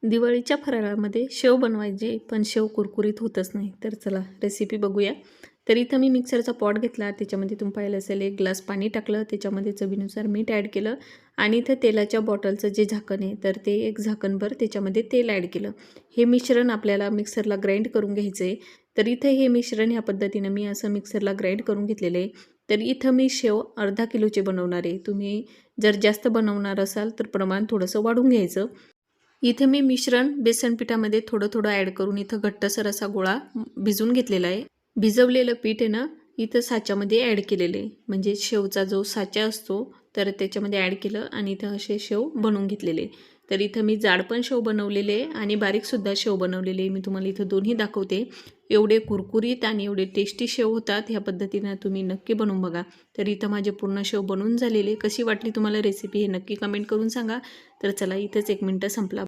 दिवाळीच्या फराळामध्ये शेव बनवायचे, पण शेव कुरकुरीत होतच नाही. तर चला रेसिपी बघूया. तर इथं मी मिक्सरचा पॉट घेतला. त्याच्यामध्ये तुम्ही पाहिलं असेल 1 ग्लास पाणी टाकलं. त्याच्यामध्ये चवीनुसार मीठ ॲड केलं आणि इथं तेलाच्या बॉटलचं जे झाकण आहे, तर ते एक झाकणभर त्याच्यामध्ये तेल ॲड केलं. हे मिश्रण आपल्याला मिक्सरला ग्राइंड करून घ्यायचं आहे. तर इथं हे मिश्रण ह्या पद्धतीनं मी असं मिक्सरला ग्राइंड करून घेतलेलं आहे. तर इथं मी शेव अर्धा किलोचे बनवणार आहे. तुम्ही जर जास्त बनवणार असाल तर प्रमाण थोडंसं वाढवून घ्यायचं. इथे मी मिश्रण बेसन पिठामध्ये थोडं ॲड करून इथं घट्टसर असा गोळा भिजवून घेतलेला आहे. भिजवलेलं पीठ आहे ना, इथं साच्यामध्ये ॲड केलेलं आहे. म्हणजे शेवचा जो साचा असतो तर त्याच्यामध्ये ॲड केलं आणि इथं असे शेव बनवून घेतलेले. तर इथं मी जाड पण शेव बनवलेले आहे आणि बारीकसुद्धा शेव बनवलेले आहे. मी तुम्हाला इथं दोन्ही दाखवते. एवढे कुरकुरीत आणि एवढे टेस्टी शेव होतात. ह्या पद्धतीनं तुम्ही नक्की बनवून बघा. तर इथं माझे पूर्ण शेव बनवून झालेले. कशी वाटली तुम्हाला रेसिपी हे नक्की कमेंट करून सांगा. तर चला इथंच 1 मिनिट संपला.